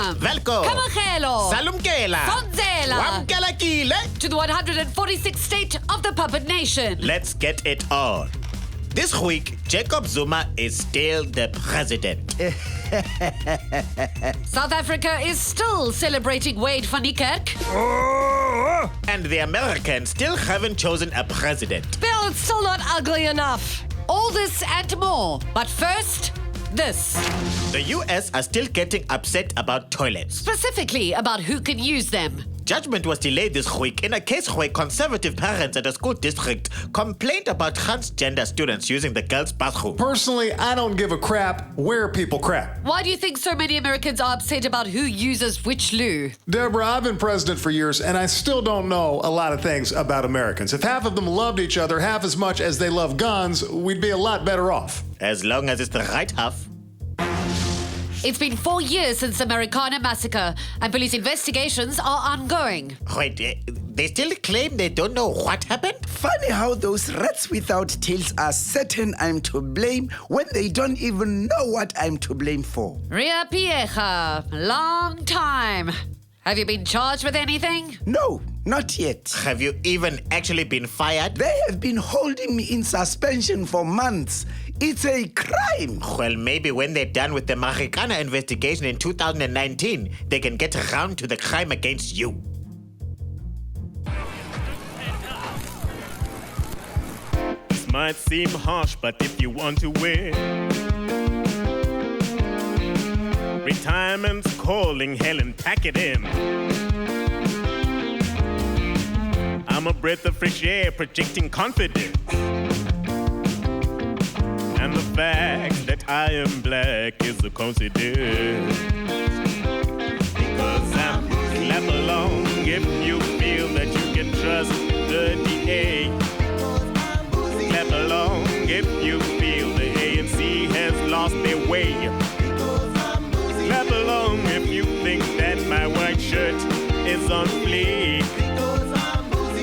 Welcome. Welcome. Kamagelo. Salumkela. Sonzela. Wamkelekile. To the 146th state of the puppet nation. Let's get it on. This week, Jacob Zuma is still the president. South Africa is still celebrating Wayde van Niekerk. And the Americans still haven't chosen a president. Bill, it's still not ugly enough. All this and more. But first, this. The US are still getting upset about toilets. Specifically about who can use them. Judgment was delayed this week in a case where conservative parents at a school district complained about transgender students using the girls' bathroom. Personally, I don't give a crap where people crap. Why do you think so many Americans are upset about who uses which loo? Deborah, I've been president for years, and I still don't know a lot of things about Americans. If half of them loved each other half as much as they love guns, we'd be a lot better off. As long as it's the right half. It's been 4 years since the Marikana massacre, and police investigations are ongoing. Wait, they still claim they don't know what happened? Funny how those rats without tails are certain I'm to blame when they don't even know what I'm to blame for. Ria Piecha, long time. Have you been charged with anything? No, not yet. Have you even actually been fired? They have been holding me in suspension for months. It's a crime. Well, maybe when they're done with the Marikana investigation in 2019, they can get around to the crime against you. This might seem harsh, but if you want to win, retirement's calling, Helen, pack it in. I'm a breath of fresh air, projecting confidence. And the fact that I am black is a coincidence. Because I'm clap along if you feel that you can trust the DA. Clap along if you feel the ANC has lost their way. Clap along if you think that my white shirt is on fleek.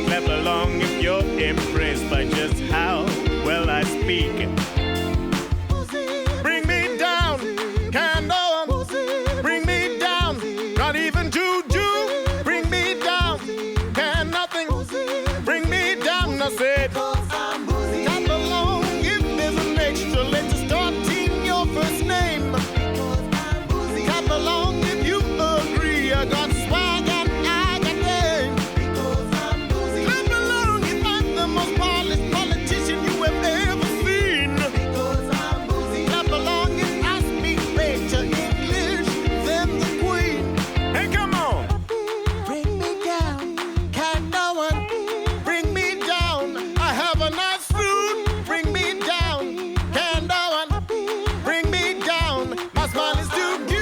Clap along if you're impressed by just how well I speak. Bring me down, can no one bring me down, not even Juju. Bring me down, can nothing bring me down. I said, clap along if there's an extra letter starting your first name. Clap along if you agree, I got swag and I got game. Clap along if I'm the most polished politician you have ever seen. Clap along if I speak better English than the Queen. Hey, come on! Bring me down, can no one bring me down? I have a nice suit. Bring me down, can no one bring me down? My smile is too good.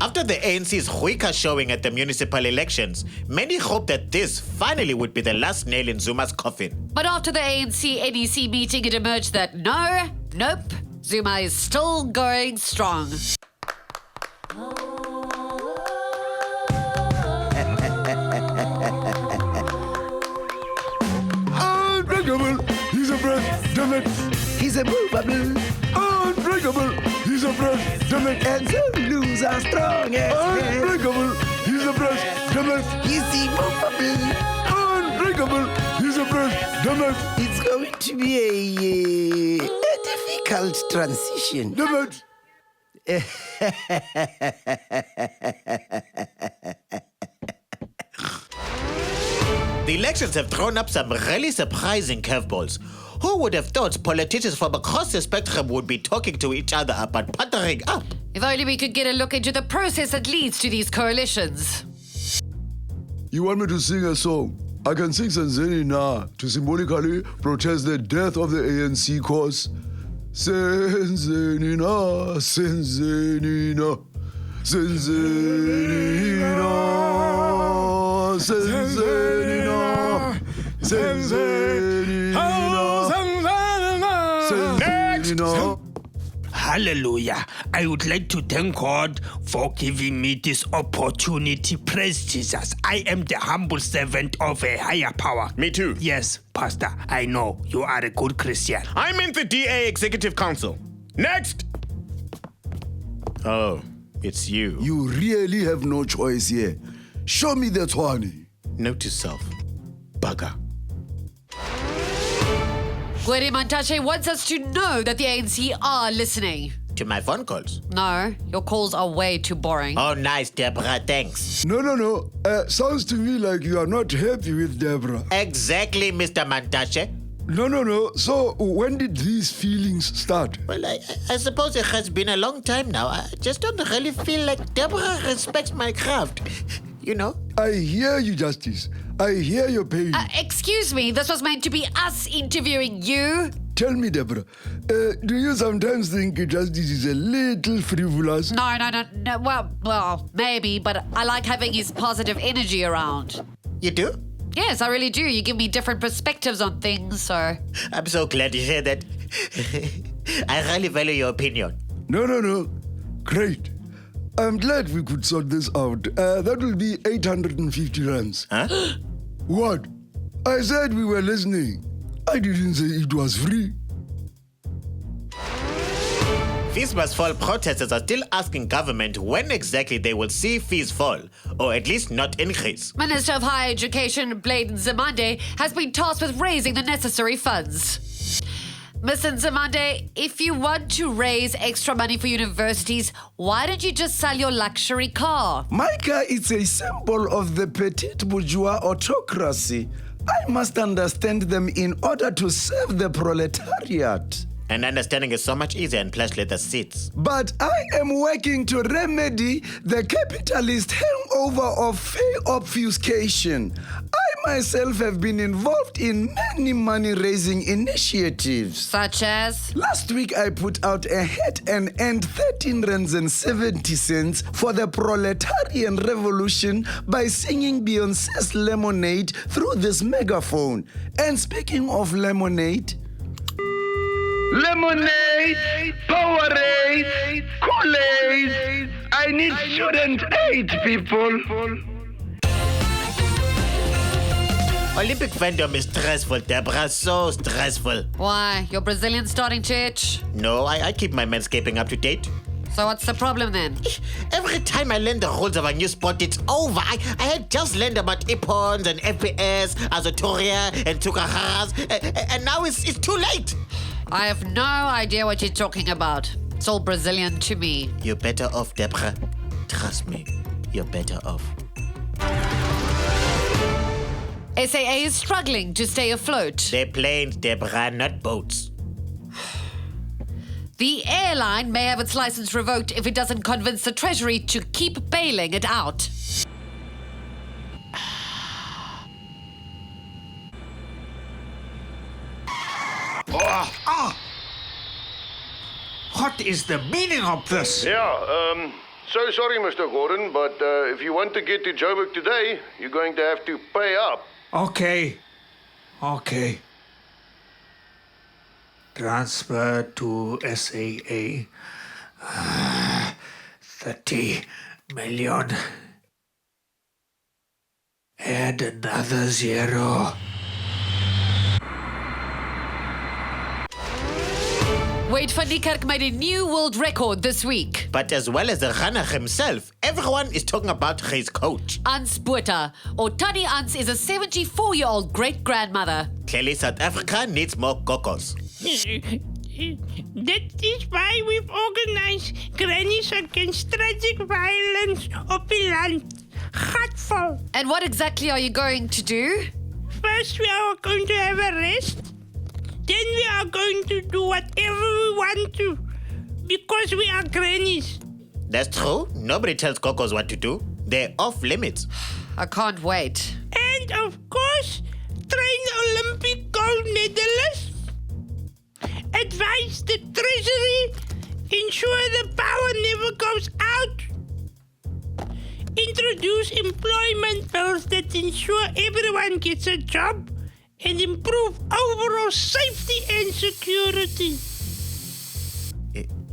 After the ANC's weaker showing at the municipal elections, many hoped that this finally would be the last nail in Zuma's coffin. But after the ANC-NEC meeting, it emerged that nope, Zuma is still going strong. Unbreakable, he's a president. He's a movable, Unbreakable, he's a president. and so loser strong as hell. Unbreakable, he's a president. He's immovable. Unbreakable, he's a president. It's going to be a difficult transition. Debate. The elections have thrown up some really surprising curveballs. Who would have thought politicians from across the spectrum would be talking to each other about partnering up? If only we could get a look into the process that leads to these coalitions. You want me to sing a song? I can sing Sanzeni Na to symbolically protest the death of the ANC cause. Sanzeni Na, Sanzeni Na, Sanzeni Na, Sanzeni Na, Sanzeni Na, Sanzeni Na. Hallelujah. I would like to thank God for giving me this opportunity. Praise Jesus. I am the humble servant of a higher power. Me too. Yes, Pastor, I know you are a good Christian. I'm in the DA Executive Council. Next! Oh, it's you. You really have no choice here. Show me the 20. Note to self. Bugger. Wayde Mantashe wants us to know that the ANC are listening. To my phone calls. No, your calls are way too boring. Oh, nice, Deborah. Thanks. No. Sounds to me like you are not happy with Deborah. Exactly, Mr. Mantashe. No. So when did these feelings start? Well, I suppose it has been a long time now. I just don't really feel like Deborah respects my craft. You know? I hear you, Justice. I hear your pain. Excuse me, this was meant to be us interviewing you. Tell me, Deborah, do you sometimes think Justice is a little frivolous? No. Well, maybe, but I like having his positive energy around. You do? Yes, I really do. You give me different perspectives on things, so... I'm so glad to hear that. I really value your opinion. No. Great. I'm glad we could sort this out. That will be 850 rands. Huh? What? I said we were listening. I didn't say it was free. Fees must fall protesters are still asking government when exactly they will see fees fall, or at least not increase. Minister of Higher Education, Nzimande, has been tasked with raising the necessary funds. Mr. Nzimande, if you want to raise extra money for universities, why don't you just sell your luxury car? My car is a symbol of the petite bourgeois autocracy. I must understand them in order to serve the proletariat. And understanding is so much easier in plush leather seats. But I am working to remedy the capitalist hangover of fare obfuscation. I myself have been involved in many money-raising initiatives. Such as? Last week I put out a head and end 13 rands and 70 cents for the proletarian revolution by singing Beyonce's Lemonade through this megaphone. And speaking of lemonade, lemonade, Powerade, Kool-Aid. I need student aid, people. Olympic fandom is stressful, Deborah. So stressful. Why? Your Brazilian starting to itch? No, I keep my manscaping up to date. So what's the problem then? Every time I learn the rules of a new sport, it's over. I had just learned about Ippons and FPS, Azotoria and Tukaharas, and now it's too late. I have no idea what you're talking about. It's all Brazilian to me. You're better off, Deborah. Trust me, you're better off. SAA is struggling to stay afloat. They're planes, Deborah, not boats. The airline may have its license revoked if it doesn't convince the Treasury to keep bailing it out. What is the meaning of this? Yeah, so sorry, Mr. Gordon, but if you want to get to Joburg today, you're going to have to pay up. Okay. Transfer to SAA. 30 million. Add another 0. Wayde van Niekerk made a new world record this week. But as well as the runner himself, everyone is talking about his coach. Ans Botha, or Tannie Ans, is a 74-year-old great-grandmother. Clearly, South Africa needs more cocos. That is why we've organized Grannies against tragic violence op die land. Gatvol. And what exactly are you going to do? First, we are going to have a rest. Then we are going to do whatever we want to. Because we are grannies. That's true. Nobody tells cocos what to do. They're off limits. I can't wait. And of course, train Olympic gold medalists. Advise the Treasury. Ensure the power never goes out. Introduce employment bills that ensure everyone gets a job. And improve overall safety and security.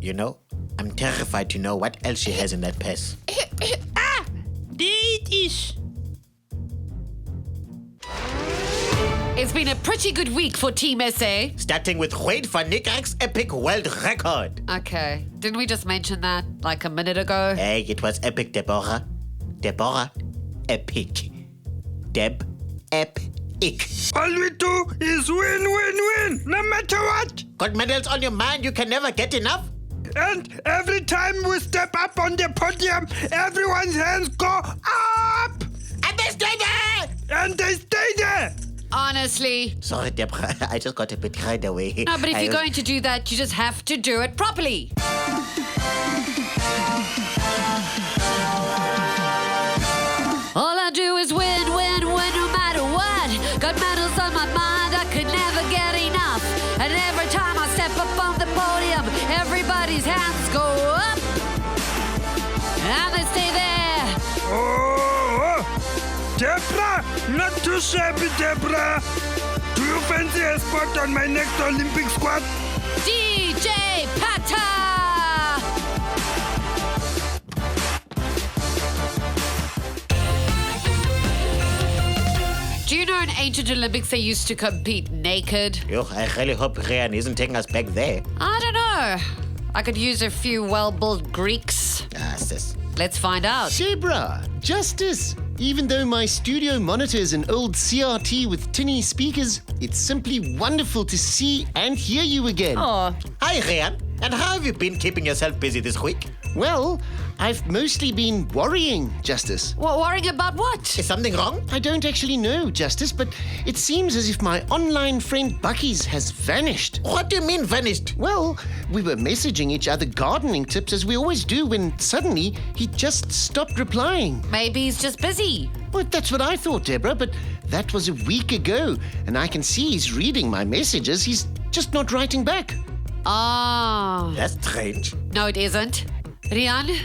You know, I'm terrified to know what else she has in that purse. Ah! There it is. It's been a pretty good week for Team SA. Starting with Wayde van Niekerk's epic world record. Okay, didn't we just mention that like a minute ago? Hey, it was epic, Deborah. Deborah, epic. Deb, epic. All we do is win, win, win, no matter what. Got medals on your mind, you can never get enough? And every time we step up on the podium, everyone's hands go up. And they stay there! And they stay there. Honestly. Sorry, Deborah, I just got a bit carried away. No, but if you're going to do that, you just have to do it properly. All I do is win, win, win, no matter what. Got medals on my mind, I could never get enough. And every time I step up on the podium, everybody's hands go up. And they stay there. Oh, Deborah, not too shabby, Deborah. Do you fancy a spot on my next Olympic squad? DJ Pata! Do you know in ancient Olympics they used to compete naked? Yo, I really hope Rian isn't taking us back there. I don't know. I could use a few well-built Greeks. Ah, sis. Let's find out. Deborah, Justice. Even though my studio monitor is an old CRT with tinny speakers, it's simply wonderful to see and hear you again. Oh, Hi, Rian. And how have you been keeping yourself busy this week? Well, I've mostly been worrying, Justice. worrying about what? Is something wrong? I don't actually know, Justice, but it seems as if my online friend Bucky's has vanished. What do you mean vanished? Well, we were messaging each other gardening tips as we always do when suddenly he just stopped replying. Maybe he's just busy. Well, that's what I thought, Deborah, but that was a week ago, and I can see he's reading my messages. He's just not writing back. Ah. That's strange. No, it isn't. Rian,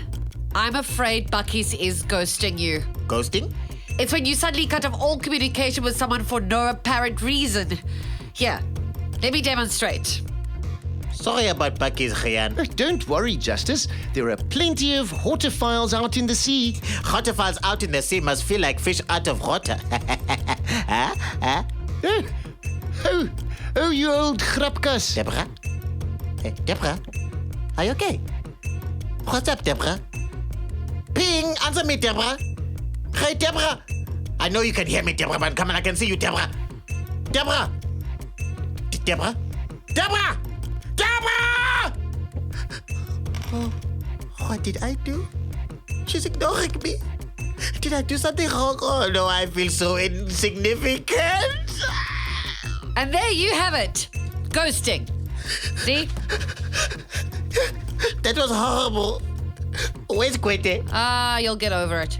I'm afraid Bucky's is ghosting you. Ghosting? It's when you suddenly cut off all communication with someone for no apparent reason. Here, let me demonstrate. Sorry about Bucky's, Rian. Oh, don't worry, Justice. There are plenty of hortophiles out in the sea. Waterfalls out in the sea must feel like fish out of water. Huh? Huh? Oh, you old grapkas. Deborah? Hey, Deborah? Are you okay? What's up, Deborah? Ping! Answer me, Deborah! Hey, Deborah! I know you can hear me, Deborah, but come on, I can see you, Deborah! Deborah! Deborah? Deborah! Deborah! Oh, what did I do? She's ignoring me. Did I do something wrong? Oh, no, I feel so insignificant. And there you have it. Ghosting. See? That was horrible. Where's Quete? Ah, you'll get over it.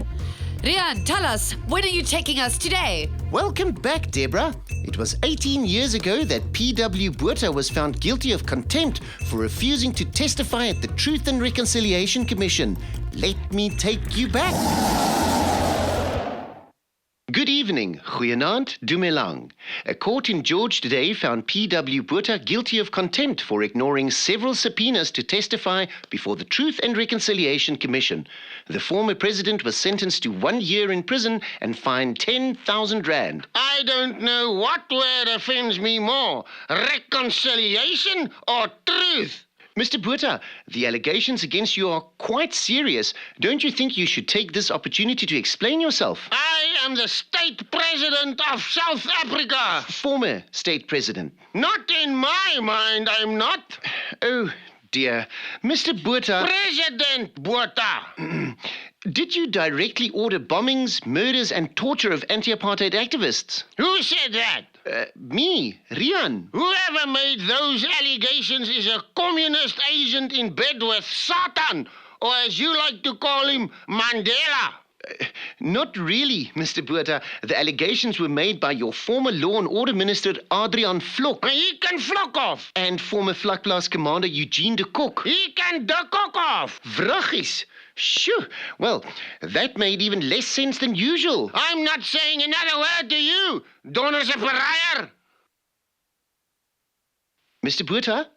Rian, tell us, when are you taking us today? Welcome back, Deborah. It was 18 years ago that P.W. Botha was found guilty of contempt for refusing to testify at the Truth and Reconciliation Commission. Let me take you back. Good evening, goeienaand, dumelang. A court in George today found P.W. Botha guilty of contempt for ignoring several subpoenas to testify before the Truth and Reconciliation Commission. The former president was sentenced to 1 year in prison and fined 10,000 rand. I don't know what word offends me more, reconciliation or truth. Mr. Botha, the allegations against you are quite serious. Don't you think you should take this opportunity to explain yourself? I am the state president of South Africa. Former state president. Not in my mind, I'm not. Oh, dear. Mr. Botha, President Botha. did you directly order bombings, murders, and torture of anti-apartheid activists? Who said that? Me, Rian. Whoever made those allegations is a communist agent in bed with Satan, or as you like to call him, Mandela. Not really, Mr. Botha. The allegations were made by your former Law and Order Minister, Adrian Vlok. He can flock off. And former Vlakplaas Commander Eugene de Kok. He can duck off. Vraggies. Shoo. Well, that made even less sense than usual. I'm not saying another word to you, Donners a Pariah. Mr. Botha?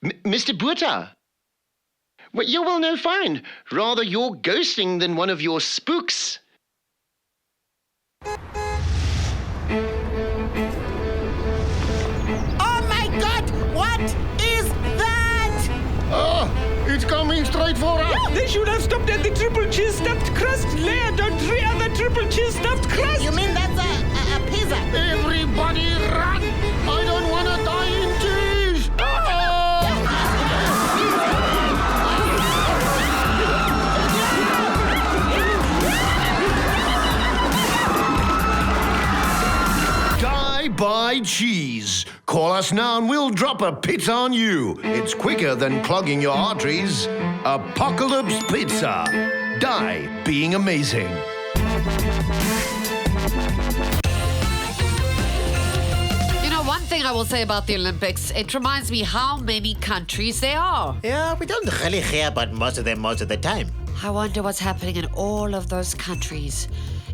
Mr. Botha? Well, yeah, well, no, fine. Rather you're ghosting than one of your spooks. Oh my God! What is that? It's coming straight for us. They should have stopped at the triple cheese stuffed crust layered on 3 other triple cheese stuffed crusts. You mean that's a pizza? Everybody run! I don't want to die in cheese! Die by cheese. Call us now and we'll drop a pizza on you. It's quicker than clogging your arteries. Apocalypse Pizza. Die being amazing. You know, one thing I will say about the Olympics, it reminds me how many countries there are. Yeah, we don't really hear about most of them most of the time. I wonder what's happening in all of those countries.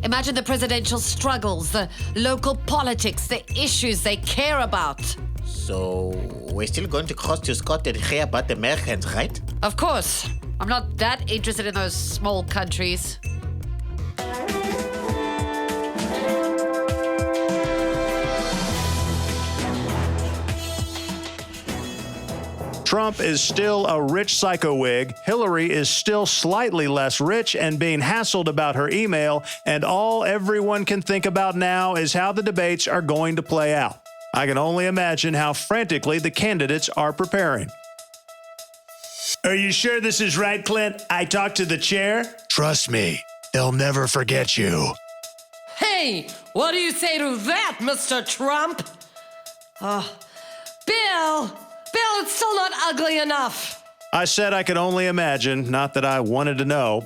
Imagine the presidential struggles, the local politics, the issues they care about. So, we're still going to cross to Scotland and hear about the Americans, right? Of course. I'm not that interested in those small countries. Trump is still a rich psychowig, Hillary is still slightly less rich and being hassled about her email, and all everyone can think about now is how the debates are going to play out. I can only imagine how frantically the candidates are preparing. Are you sure this is right, Clint? I talked to the chair? Trust me, they'll never forget you. Hey, what do you say to that, Mr. Trump? Bill, it's still not ugly enough. I said I could only imagine, not that I wanted to know.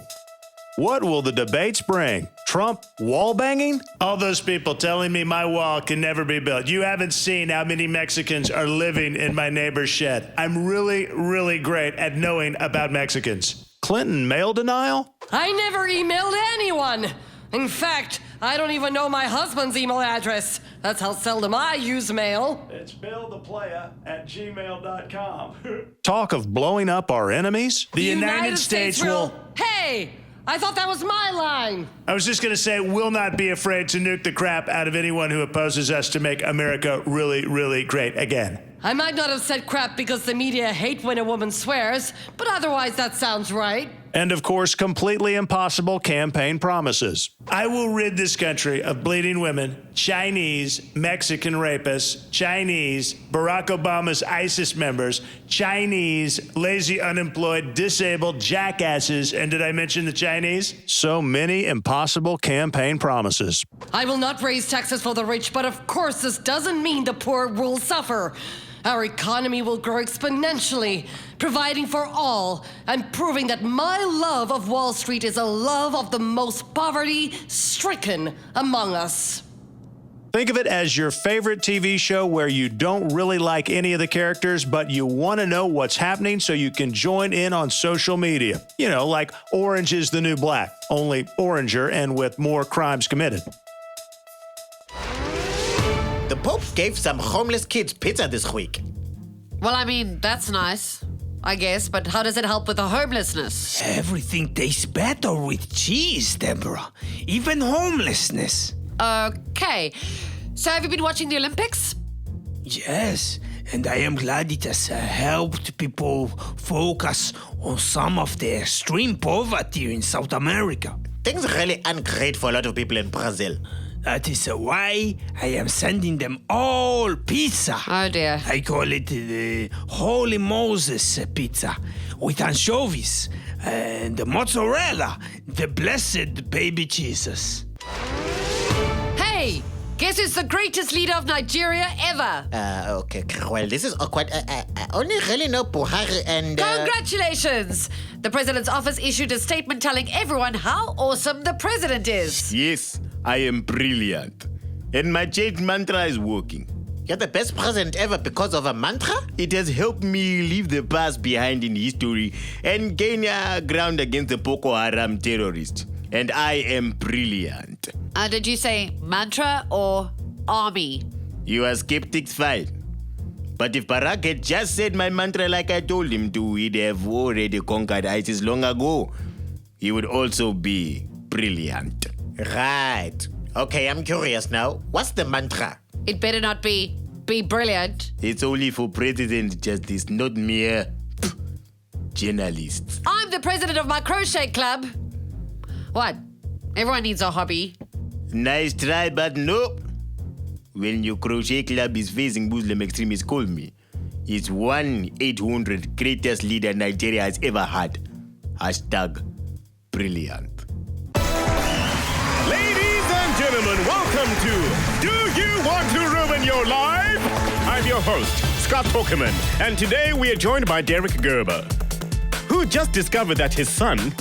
What will the debates bring? Trump wall banging? All those people telling me my wall can never be built. You haven't seen how many Mexicans are living in my neighbor's shed. I'm really, really great at knowing about Mexicans. Clinton mail denial? I never emailed anyone. In fact, I don't even know my husband's email address. That's how seldom I use mail. It's billtheplaya@gmail.com. Talk of blowing up our enemies? The United States will... Hey! I thought that was my line. I was just going to say, will not be afraid to nuke the crap out of anyone who opposes us to make America really, really great again. I might not have said crap because the media hate when a woman swears, but otherwise that sounds right. And of course, completely impossible campaign promises. I will rid this country of bleeding women, Chinese, Mexican rapists, Chinese, Barack Obama's ISIS members, Chinese, lazy, unemployed, disabled jackasses, and did I mention the Chinese? So many impossible campaign promises. I will not raise taxes for the rich, but of course this doesn't mean the poor will suffer. Our economy will grow exponentially, providing for all and proving that my love of Wall Street is a love of the most poverty-stricken among us. Think of it as your favorite TV show where you don't really like any of the characters, but you want to know what's happening so you can join in on social media. You know, like Orange is the New Black, only oranger and with more crimes committed. The Pope gave some homeless kids pizza this week. Well, I mean, that's nice, I guess, but how does it help with the homelessness? Everything tastes better with cheese, Deborah. Even homelessness. Okay. So have you been watching the Olympics? Yes, and I am glad it has helped people focus on some of the extreme poverty in South America. Things really aren't great for a lot of people in Brazil. That is why I am sending them all pizza. Oh dear. I call it the Holy Moses pizza with anchovies and mozzarella, the blessed baby Jesus. Hey, guess who's the greatest leader of Nigeria ever? Okay, well, this is awkward. I only really know Buhari and... Congratulations! The president's office issued a statement telling everyone how awesome the president is. Yes, I am brilliant. And my change mantra is working. You're the best president ever because of a mantra? It has helped me leave the past behind in history and gain ground against the Boko Haram terrorists. And I am brilliant. Did you say mantra or army? You are skeptics fine. But if Barack had just said my mantra like I told him to, he'd have already conquered ISIS long ago. He would also be brilliant. Right. Okay, I'm curious now. What's the mantra? It better not be brilliant. It's only for President Justice, not mere journalists. I'm the president of my crochet club. What? Everyone needs a hobby. Nice try, but no. When your crochet club is facing Muslim extremists, call me. It's 1-800 greatest leader Nigeria has ever had. Hashtag brilliant. Ladies and gentlemen, welcome to Do You Want to Ruin Your Life? I'm your host, Scott Tokerman, and today we are joined by Derek Gerber, who just discovered that his son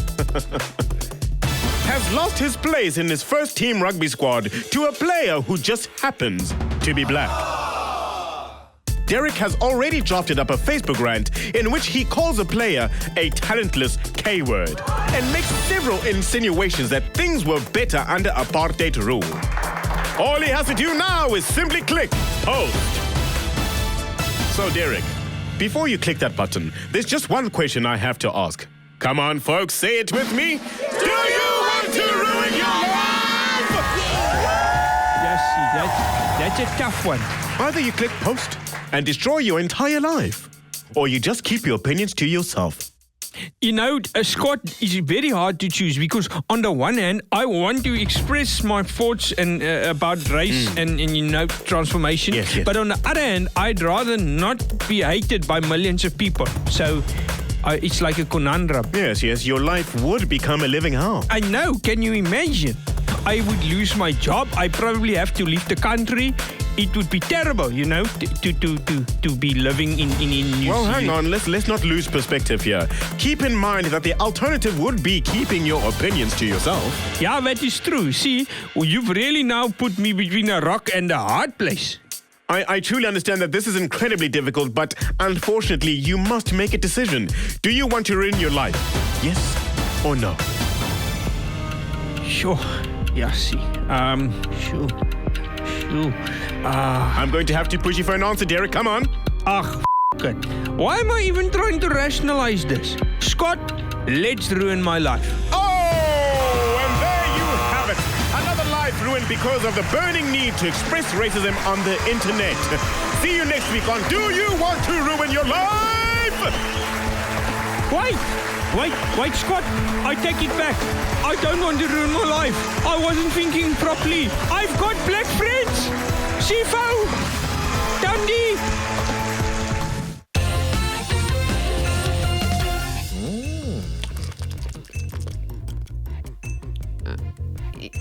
has lost his place in his first team rugby squad to a player who just happens to be black. Derek has already drafted up a Facebook rant in which he calls a player a talentless K-word and makes several insinuations that things were better under apartheid rule. All he has to do now is simply click post. So Derek, before you click that button, there's just one question I have to ask. Come on, folks, say it with me. Do you want to ruin your life? Yes, that's a tough one. Either you click post and destroy your entire life, or you just keep your opinions to yourself. You know, Scott, it's very hard to choose because on the one hand, I want to express my thoughts and about race and transformation. Yes. But on the other hand, I'd rather not be hated by millions of people. So it's like a conundrum. Yes, your life would become a living hell. I know. Can you imagine? I would lose my job. I probably have to leave the country. It would be terrible, to be living in New Zealand. Well, hang on. Let's not lose perspective here. Keep in mind that the alternative would be keeping your opinions to yourself. Yeah, that is true. See, you've really now put me between a rock and a hard place. I truly understand that this is incredibly difficult, but unfortunately, you must make a decision. Do you want to ruin your life? Yes or no? Sure. Yeah, see. Sure. I'm going to have to push you for an answer, Derek. Come on. It. Why am I even trying to rationalize this? Scott, let's ruin my life. Oh, and there you have it. Another life ruined because of the burning need to express racism on the internet. See you next week on Do You Want to Ruin Your Life? Wait, Scott, I take it back. I don't want to ruin my life. I wasn't thinking properly. I've got black friends. Sifo, Dundee.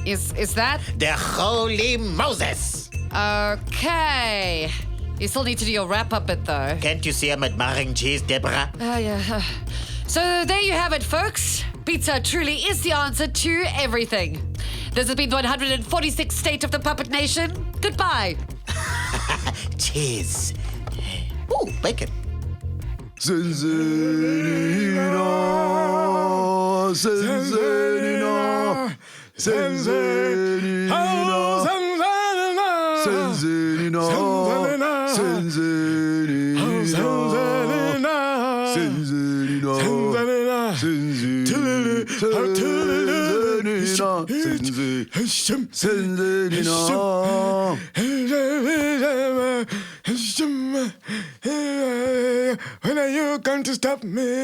Is that? The Holy Moses. Okay. You still need to do your wrap-up bit, though. Can't you see I'm admiring cheese, Deborah? Yeah. So there you have it, folks. Pizza truly is the answer to everything. This has been the 146th State of the Puppet Nation. Goodbye. Cheese. Ooh, bacon. When are you going to stop me?